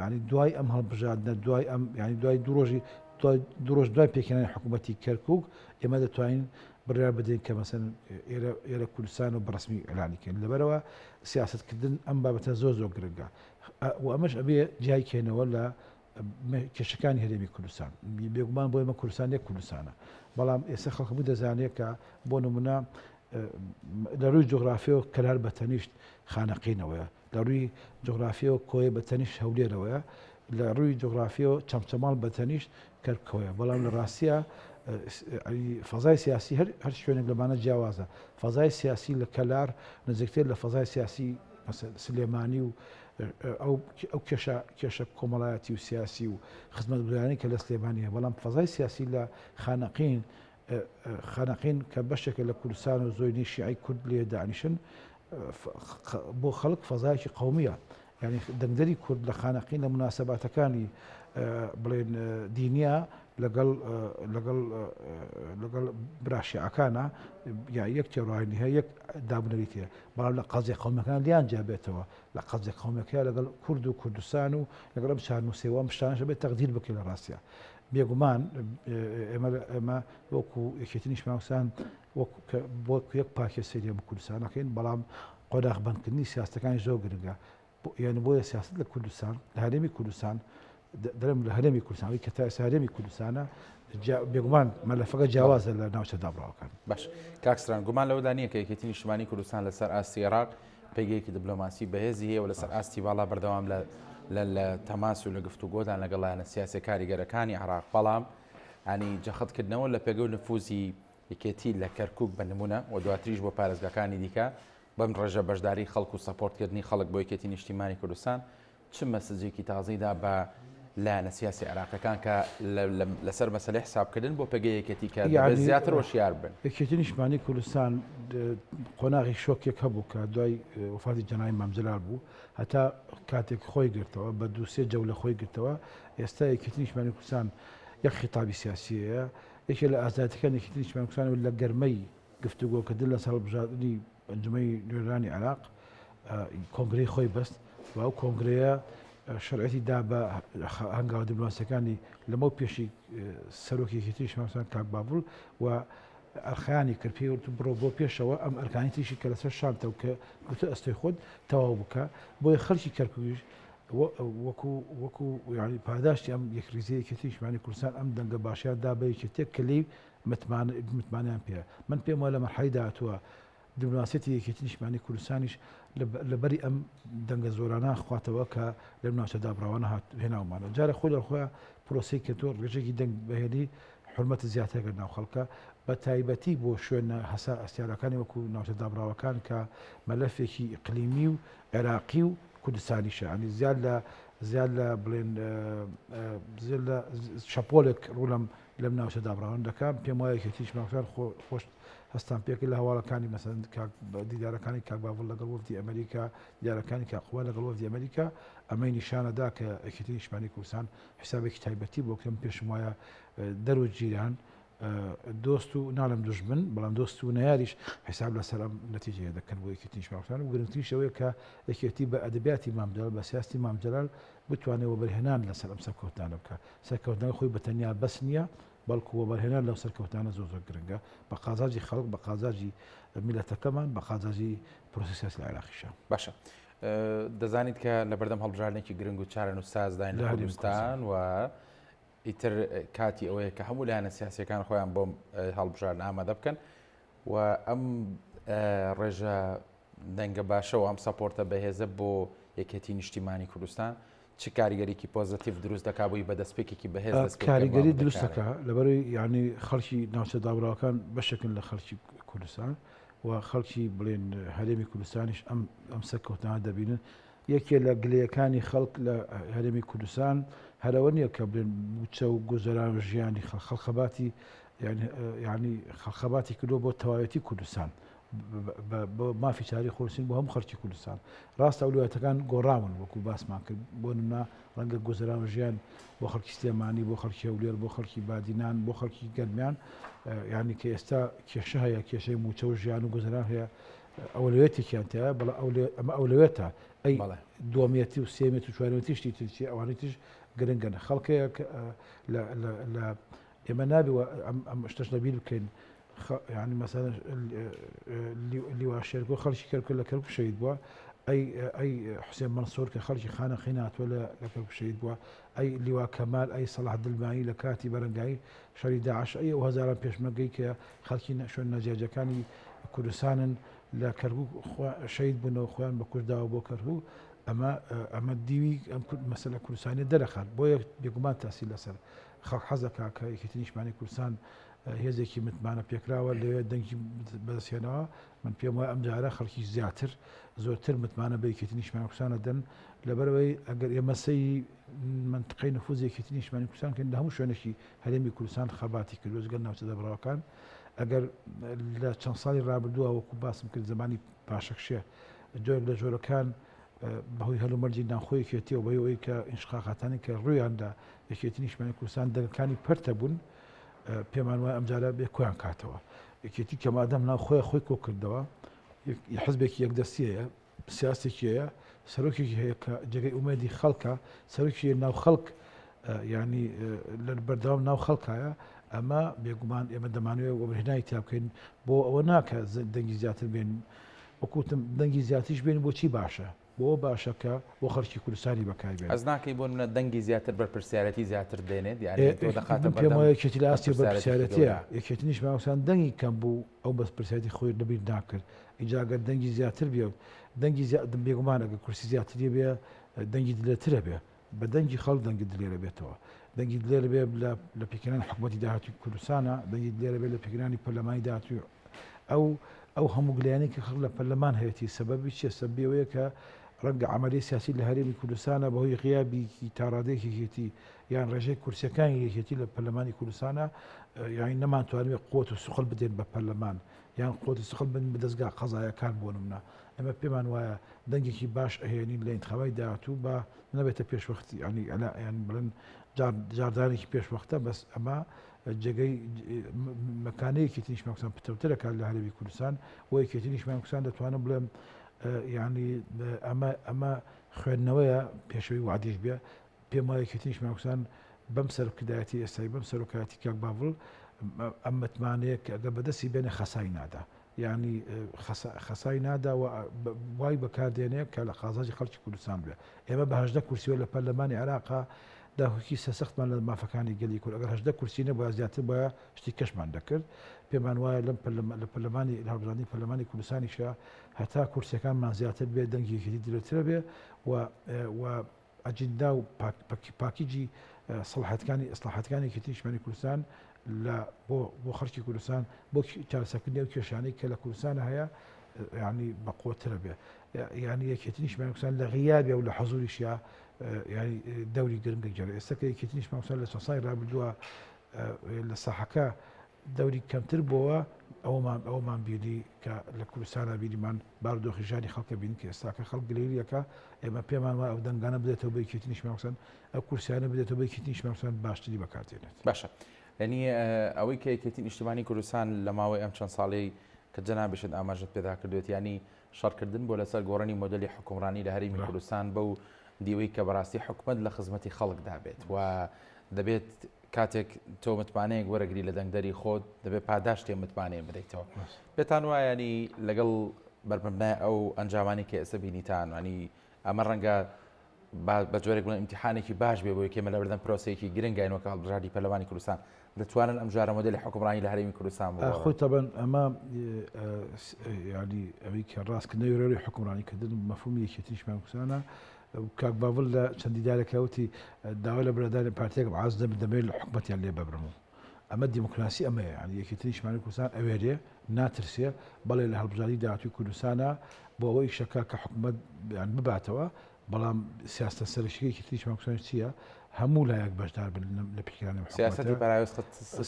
ینی دوای ئەم هەڵبژاردنە دوای ئەم ینی دوای دوو ڕۆژ دوای پێکێنانی حکوومەتی کەرکوک ئێمە دەتوانین بڕیار بدەین کە مەسەن ئێرە کوردستان و بەڕسمی ئەلانیکەین لەبەرەوە سیاستکردن ئەم بابەتە زۆر گرنگە و ئەمەش ئەبێ جای کێنەوە لە کێشەکانی هەرێمی کوردستان بێگومان بۆ ئێمە کوردستان یەک کوردستانە بەڵام ئێستا خەڵکبوو دەزانێت کە بۆ نمونە لە ڕووی جغرافیەوە کەلار بەتەنیشت خانەقینەوەیە لە ڕووی جغرافیەوە کۆی بەتەنیشت هەولێرەوەیە لە ڕووی جغرافیەوە چەمچەماڵ بەتەنیشت کەرکۆیە بەڵام لە ڕاستیە فەزای سیاسی هەر شوێنێک لەمانە جیاوازە فەزای سیاسی لە کەلار نزیکتر لە فەزای سیاسی سلێمانی و ئەو کێشە کۆمەڵایەتی و سیاسی و خزمەتگوزارانی کە لە سلێمانیە بەڵام فەزای سیاسی لە خانەقین کە بەشێکە لە کوردستان و زۆرینەی شیعی کورد لێ دانیشن بۆ خەڵک فەزایکی قەومیە ینی دەنگدەری کورد لە خانەقین لە مناسەباتەکانی بڵێن دینیە لەگەڵ براشیعەکانە یا یەک تێڕواینی هەیە یەک دابنەریتە بەڵام لە قەزیە قەومیەکان لیان جیابێتەوە لە قەزیە قەومیەکە لەگەڵ کورد و کوردستان و لەگەڵ ئەم چارنووسێوە شتانەش بێت تەقدیر بکەین لە ڕاستیە بێگومان ئێمە وەکو یەکێتی نیشتماوسان بۆ یەک پاکێ سەریە بە کوردستانەکەین بەڵام قۆداغ بەندکردنی سیاستەکانی زۆر گرنگە یعنی بۆیە سیاست لە کوردستان لە هەرێمی کوردستان دەرم لە هەرێمی کوردستانی کە تا ئێستا هەرێمی کوردستانە بێگومان مەلەفەکە جیاوازە لە ناوچە دابڕاوەکان باش کاکسران گومان لەوەدا نییە کە یەکێتی نیشتیمانی کوردستان لەسەر ئاستی عێراق پێگەیەکی دیبلۆماسی بەهێزی هەیە و لەسەر ئاستی باڵا بەردەوام لە تەماس و لە گفتوگۆدان لەگەڵایەنە سیاسی کاریگەرەکانی عێراق بەڵام ئەنی جەخەتکردنەوە لە پێگەی نفوزی یەکێتی لە کەرکوک بە نمونە و دواتریش بۆ پارێزگاکانی دیکە بەم ڕێژە بەشداری خەڵک و سەپۆرتکردنی خەڵک بۆ یەکێتی نیشتیمانی کوردستان چ مەسەجێکی تازەیدا بە لایەنە سیاسی عێراقیەکان کە لەسەر مەسەلەی حسابکردن بۆ پێگەی یەکێتی کە زیاتر وەشیار بن یەکێتی نیشتیمانی کوردستان قۆناغی شۆکێک هەبوو کە دوای وفاتی جەنابی مام جەلال بوو هەتا کاتێک خۆی گرتەوە بە دووسێ جەولە خۆی گرتەوە ئێستا یەکێتی نیشتیمانی کوردستان یەک خیتابی سیاسیەیە یەکێک لە ئازادیەکانی یەکێتی نیشتیمانی کوردستان لە گەرمەی گفتوگۆکردن لە هەڵبژاردننی ئەنجومەی نوێنەرانی عێراق کۆنگرەی خۆی بەست و ئەو کۆنگرەیە شەرعەتی دا بە هەنگاوە دیبلۆماسیەکانی لەمە پێشی سەرۆکی یەکێتی نیشتیمانی کوردستان کاک بابڵ و ئەرخیانی کرد پێی وت بڕۆ بۆ پێشەوە ئەم ئەرکانی تریشی کە لەسەر شانتە و کە گوتە ئەستۆی خۆت تەواو بکە بۆیە خەڵکی کەرکوویش وەکو ینی پاداشتی ئەم یەکریزەیە یەکێتی نیشتیمانی کوردستان ئەم دەنگە باشیان دا بە یەکێتێک کە لێی متمانیان پێە من پێم وایە لە مەرحەلەی داهاتووە دیبلۆماسیەتی یەکێتی نیشتیمانی کوردستانیش لەبەری ئەم دەنگە زۆرانە خواتەوە کە لەم ناوچە دابڕاوانە هێناومانەوە جارە خۆی لەخۆیان پرۆسی کردووە ڕێژێکی دەنگ بەهێنی حرمەت زیاترکرد ناو خەڵکە بە تایبەتی بۆ شوێنە هەسا ئەستیارەکانی وەکو ناوچە دابڕاوەکان کە مەلەفێکی ئیقلیمی و عێراقی و کوردستانیشە ئەنی زیاد لە بڵێن شەپۆلێک ڕوو لەم ناوچە دابڕاوان دەکەم پێم وایە یەکێتی نیشتیمانی خۆش هەستان پێکرد لە هەواڵەکانی مەسەن دیدارەکانی کاک بابڵ لەگەڵ وەفدی ئەمریکا دیارەکانی کاقوبا لەگەڵ وەفدی ئەمریکا ئەمەی نیشانەدا کە یەکێتی نیشتیمانی کوردستان حسابێکی تایبەتی بۆ کەم پێشم وایە دەرو جیران دۆست و ناڵم دوژمن بەڵام دۆست و نەیاریش حساب لەسەر ئەم نەتیجەیە دەکەن بۆ یەکێتی نیشتیمانی کوردستان و گرنگترینشەوەیە کە یەکێتی بە ئەدەبیاتی مام جەلال بە سیاستی مام جەلال بتوانێت وەبەرهێنان لەسەر ئەم سەرکەوتانە بکە سەرکەوتنەوەی خۆی بەتەنیا بەس نییە بەڵکو وەبەرهێنان لەو سەرکەوتانە زۆر گرنگە بە قازاجی خەڵک بە قازاجی میلەتەکەمان بە قازاجی پرۆسی سیاسی لە عێراقیشە باشە دەزانیت کە لە بەردەم هەڵبژاردنێکی گرنگ و چارە نووسازداین لە کوردستان و ئیتر کاتی ئەوەیە کە هەموو لایەنە سیاسیەکان خۆیان بۆم هەڵبژاردن ئامادە بکەن و ئەم ڕێژە دەنگە باشە و ئەم سەپۆرتە بەهێزە بۆ یەکێتی نیشتیمانی کوردستان چ کاریگەریکی پۆزتیڤ دروست دەکا بۆی بەدەستپێکێکی بەهێز کاریگەری دروست دەکا لەبەرەوەی یعنی خەڵکی ناوچە دابڕاوەکان بەشێکن لە خەڵکی کوردستان و خەڵکی بڵێن هەرێمی کوردستانیش ئەم سەرکەوتانە دەبینن یەکێ لە گلەیەکانی خەڵک لە هەرێمی کوردستان هەرەوە نییە کە بڵێن موچە و گۆزەران ژیانی خەڵخەباتی ینی خەڵخەباتی کردو بۆ تەواوەتی کوردستان مافی چاری خۆرسین بۆ هەم خەڵکی کوردستان ڕاستە ئەولوێتەکان گۆڕاون وەکو باسمان کرد بۆ نمونە ڕەنگە گوزەران ژیان بۆ خەڵکی سلێمانی بۆ خەڵکی هەولێر بۆ خەڵکی بادینان بۆ خەڵکی گەرمیان یعنی کە ئێستا کێشە هەیە کێشەی موچە و ژیان و گوزەران هەیە ئەولوێتێکیان تایە بەڵام ئەمە ئەولوێتە ئەی دووەمێتی و سێمێت و چوارەمێتی شتی ترچی ئەوانەی تش گرنگن خەڵکەیە لە ئێمە نابێ ئەم شتەش لەبیر بکەین يعني مثلا اللي واشركو خلشي كركو لكركو شهيد بوا اي حسين منصور كخلشي خانه خينات ولا لكركو شهيد بوا اي لواء كمال اي صلاح دلماي لكاتي برنجاي شري داعش اي وهزاران بيشمقي كخلشي شو النجاجه كان كردستان لكركو شهيد بنو اخوان بكردا وبكرهو اما ديوي مثلا كردستان درخات بويا بيقومان تاسيل لسر خلق حزكا كيتنيش معني كردستان هێزێکی متمانە پێکراوە لەوێ دەنگی بەدەستێنەوە من پێم وایە ئەم جارە خەڵکی زۆرتر متمانە بە یەکێتی نیشتیمانی کوردستانە دەن لەبەرەوەی ئەگەر ئێمە سەی منطقەی نفوذ یەکێتی نیشتیمانی کوردستان کردن لە هەموو شوێنێکی هەرێمی کوردستان خەباتی کرد وەزگەر ناوچە دەبڕاوەکان ئەگەر لە چەند ساڵی ڕابردووە وەکو باسم کرد زمانی پاشەکشێ جۆرێک لە جۆرەکان بەهۆی هەلومەرجی ناوخۆیەکێتیەوە بەوەی کە ئینشقاقاتانی کە ڕوویاندا یەکێتی نیشتیمانی کوردستان دەرگەکانی پەرتە بوون پێمان وایە ئەمجارە بێ کۆیان کاتەوە یەکێتی کە مادەم ناو خۆی کۆ کردەوە حزبێکی یەکدەستیەیە سیاسێکی هەیە سەرۆکێکی هەیە کە جێگەی ئومێدی خەڵکە سەرۆکی ناو خەڵک ینی لە بەردەوام ناو خەڵکایە ئەمە بێگومان ئێمە دەمانوێت وەبرهێنایی تا بکەین بۆ ئەوە ناکە دەنگی زیاتر بێن وەکوتم دەنگی زیاتریش بێن بۆچی باشە بۆ باشەکە بۆ خەڵکی کوردستانی بەکاربێن ئەس ناکەی بۆ منە دەنگی زیاتر بەرپرسیارەتی زیاتر دێنێت پێم وایە یەکێتی لە ئاستی بەرپرسیارەتیە یەکێتی نیش ماوەسان دەنگی کەم بوو ئەو بەرپرسیارەتی خۆی لەبیر ناکرد ئیجاگەر دەنگی زیاتر بێ دەنگی بێگومان ئەگەر کورسی زیاتری بێ دەنگی دلێترە بێ بە دەنگی خەڵک دەنگی دلێرە بێتەوە دەنگی دلێرە بێ لە پێکردنی حکوومەتی داهاتوی کوردستانە دەنگی دلێرە بێ لە پێکردنی پەرلەمانی داهاتوی ئەو هەموو گلەیانی کە خەڵک لە پەرلەمان هەیەی سەبەبی چیە سەبەبەوەیە کە ڕەنگە عملی سیاسی لە هەرێمی کوردستانە بەهۆی غیابی تاڕادەیەکی یەکێتی یان ڕێژەی کورسەکانی یەکێتی لە پەرلەمانی کوردستانە یانی نەمانتوانێت قوت و سوخەڵ بدێن بە پەرلەمان یان قوت و سوخەڵ بن بە دەستگا قەزایەکان بۆ نمونە ئەمە پێمان وایە دەنگێکی باش ئەهێنین لە انتخابای داهاتوو بە نەبێتە پێشوەختی ینی بڵێن جاردانێکی پێشوەختە بەس ئەمە جێگەی مەکانەیەکی نیشتیمانی کوردستان پتەوترەکان لە هەرێمی کوردستان و یەکێتی نیشتیمانی کوردستان دەتوانم بڵێم يعني اما خوێندنەوەیە پێشەوەی وعدیش بێ پێم وایە یەکێتی نیشتیمانی کوردستان بەم سەرۆکایەتی ئێستایی بەم سەرۆکایەتی کاک باڤڵ ئەم متمانەیە کە ئەگەر بەدەستی بێنێ خەسای نادا یعنی خەسای نادا و وای بەکاردێنێ کە لە قازاجی خەڵکی کوردستان بێ ئێمە بە 18 کورسیوە لە پەرلەمانی عێراقا داهۆکی سەسەختمان لە مافەکانی گەلی کورد ئەگەر 18 کورسی نەبووە زیاتر بۆیە شتی کەشمان دەکرد پێمان وایە لەم لە پەرلەمانی هەڵبژاردننی پەرلەمانی کوردستانیشە هەتا کورسەکانمان زیاتر بێ دەنگی یەکێتی درێترە بێ و ئەجندا و پاکیجی ئیسلاحاتەکانی یەکێتی نیشتیمانی کوردستان لە بۆ خەڵکی کوردستان بۆ چارەسەرکردنی ئەو کێشانەی کە لە کوردستانە هەیە یعنی بەقوترە بێ یعنی یەکێتی نیشتیمانی کوردستان لە غیابێ و لە حەزوریشە ینی دەوری گرنگە جێرە ئێستا کە یەکێتی نیشتیمانی کوردستان لە چەند ساڵی ڕابردووە لە ساحەکە دەوری کەمتر بووە ئەومان بینی کە لە کوردستانە بینیمان بارودۆخی ژانی خەڵکە بین کە ئێستاکە خەڵک گلێریەکە ئێمە پێمان وایە ئەو دەنگانە بدێتەوە بە یەکێتی نیشتیمانی کوردستان ئەو کورسیانە بدێتەوە بە یەکێتی نیشتیمانی کوردستان باشتری بەکاردێنێت باشە یعنی ئەوەی کە یەکێتی نیشتیمانی کوردستان لە ماوەی ئەم چەند ساڵەی کە جەنابێشت ئاماژەت پێدا کردوێت ینی شەڕکردن بۆ لەسەر گۆڕانی مۆدەلی حکومڕانی لە هەرێمی کوردستان بەو دیوەی کە بەڕاستی حکومەت لە خزمەتی خەڵکدا بێت و دەبێت کاتێک تۆ متمانەیەک وەرەگری لە دەنگدەری خۆت دەبێت پاداش تێ متمانەیە بدەیتەوە پێتان وایانی لەگەڵ بەرپرسنای ئەو ئەنجامانی کە ئێستا بینیتان ینی ئەمە ڕەنگە بە جۆرێک بڵێن ئیمتیحانێکی باش بێ بۆ یەکێمە لە بەردەم پرۆسەیەکی گرنگین وەکە هەڵبژاردننی پەرلەمانی کوردستان دەتوانن ئەم جارە مۆدەلی حکومڕانی لە هەرێمی کوردستان بۆ خۆی تەبەن ئەمە ینی ئەوەی کە ڕاستکردنەوەی ڕێی حکومڕانیکردن مەفهومی یەکێتی نیشتیمانی کوردستانە کاک باڤڵ لە چەندی دارێکەوتی داوا لە برادانی پارتێک عاز دەمێت لە حکومەتیان لێ ببرم ئەمە دیموکراسی ئەمەیە ینی یەکێتی نیشتیمانی کوردستان ئەوێرێ ناترسێ بەڵێ لە هەڵبژاردننی داهاتووی کوردستانە بۆ ئەوەی شەکا کە حکومەت بباتەوە بەڵام سیاستە سەرشتێکی تریشمان کوردستان چییە؟ هەموو لایەک بەشدار بن لە پیکانی سیاستی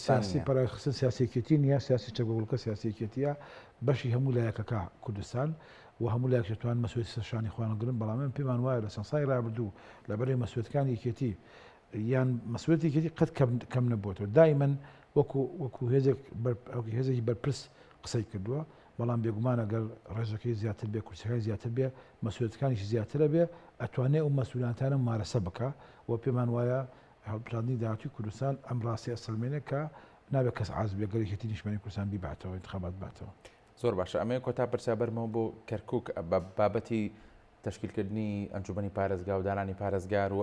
سیاسی پاراخستن سیاسیکێتی نیە، سیاسی چەکبوولکە سیاسیکێتیە بەشی هەموو لایەکەکە کوردستان و هەموو لایەک دەتوان مەسئولیت سەرشانی خۆیانگرن، بەڵام من پێمان وایە لە چەند ساڵی ڕابردوو لەبەرەوەی مەسئولیتەکانی یەکێتی یان مەسئولیتی یەکێتی قەت کەم نەبووەوە، دایمەن وەکو هێزێکی بەرپرس قسەی کردووە، بەڵام بێگومان ئەگەر ڕێژەکەی زیاتر بێ، کورسەکانی زیاتر بێ، مەسئولیتەکانیشی زیاترە بێ، ئەتوانێت ئەو مەسئولیتانە مارەسە بکە و پێمان وایە هەڵبژاردننی داهاتووی کوردستان ئەم ڕاستی ئەسڵمێنێ کە نابێت کەس عاز بێ گەرێکێتی نیشتمانی کوردستان بیباتەوە انتخابات باتەوە. زۆر باشە. ئەمەیە کۆتا پرسیا بەرمەوە بۆ کەرکووک بابەتی تەشکیلکردنی ئەنجومەنی پارێزگا و دانانی پارێزگار و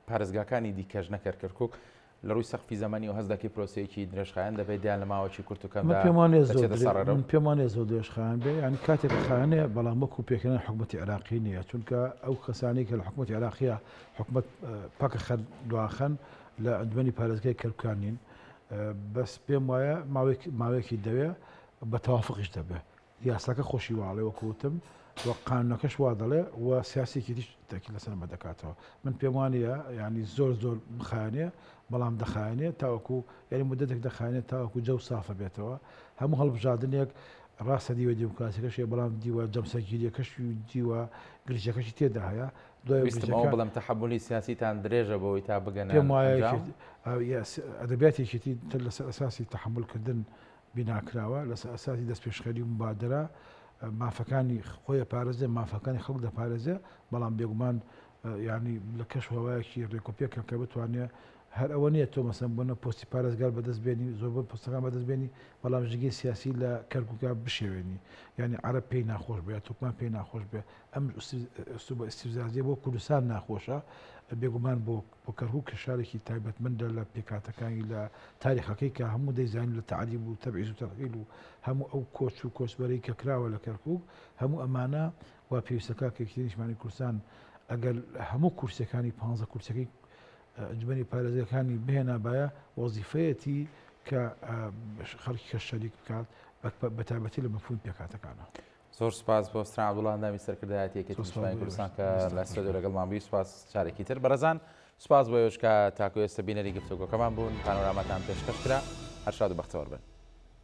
پارێزگاکانی دیکەش نەکرد کەرکووک لە ڕووی سەقفی زەمانی و هەست دەکەی پرۆسەیەکی درێژخایەن دەبێت دیان لە ماوەی کورتەکەمدا پێمانێ زۆر درێژخایەن بێ، ینی کاتێک خایەنەیە بەڵام وەکو پێکردن حکوومەتی عێراقی نییە، چونکە ئەو کەسانی کە لە حکوومەتی عێراقیە حکوومەت پاکە خەر دواخەن لە ئەنجومەنی پارێزگای کەرکووکان نین، بەس پێم وایە ماوەیەکی دەوێ بە تەوافقیش دەبێ، یاساکە خۆشی واڵێ وەکوتم و قانونەکەش وا دەڵێ و سیاسێکی دیش تاکی لەسەر مە دەکاتەوە. من پێم وانە ینی زۆر خایەنێ، بەڵام دەخایەنێ تاوەکو یعنی مدەتێک دەخایێنێت تاوەکو جەو سافە بێتەوە، هەموو هەڵبژاردنێک ڕاستە دیوە دیموکراسیەکەشێ، بەڵام دیوە جەمسەگیریەکەش دیوە گرژەکەشی تێدا هەیە. بەڵام تەحملی سیاسیتان درێژە بەوەی تا بگەن. پێم وایە ئەدەبیاتێکێتی لەسەر ئەساسی تەحملکردن بیناکراوە، لەسەر ئەساسی دەستپێشخەری و مبادرە مافەکانی خۆیە پارێزێ، مافەکانی خەڵک دەپارێزێ، بەڵام بێگومان ینی لە کەشوهەوایەکی ڕێکۆپێکە کە بتوانێت هەر ئەوە نییە تۆ مەسەن بۆنە پۆستی پارێزگار بەدەستبێنی، زۆر بۆ پۆستەکان بەدەستبێنی، بەڵام ژگەی سیاسی لە کەرکووکە بشێوێنی، ینی عەرەب پێی ناخۆش بێت، توکمان پێی ناخۆش بێ، ئەم ئوستوبە ئیستیفزازیە بۆ کوردستان ناخۆشە، بێگومان بۆ کەرکووک کە شارێکی تایبەتمەندە لە پێکاتەکانی لە تاریخەکەی کە هەموو دەیزانین لە تەعریب و تەبعیض و تەرحیل و هەموو ئەو کۆچ و کۆچبەرەی کە کراوە لە کەرکووک، هەموو ئەمانە وا پێویستەکە کە یەکێتی نیشتمانی کوردستان ئەگەر هەموو کورسەکانی 15 کورسەکەی ئەنجومەنی پارێزگاکانی بهێنابایە وەزیفەیەتی کە خەڵکی کە شەریک بکات بە تایبەتی لە مەفهومی پێکاتەکانە. زۆر سپاس بۆ ستران عەبدوڵڵا ئەندامی سەرکردایەتی یەکێتی نیشتمانی کوردستان کە لە ئەستۆدیۆ لەگەڵمان بووی. سپاس جارێکی تر. بەڕێزان سپاس بۆ ئێوەش کە تاکو ئێستا بینەری گفتوگۆکەمان بوون، پانۆرامەتان پێشکەش کرا. هەر شاد و بەختەوەر بن.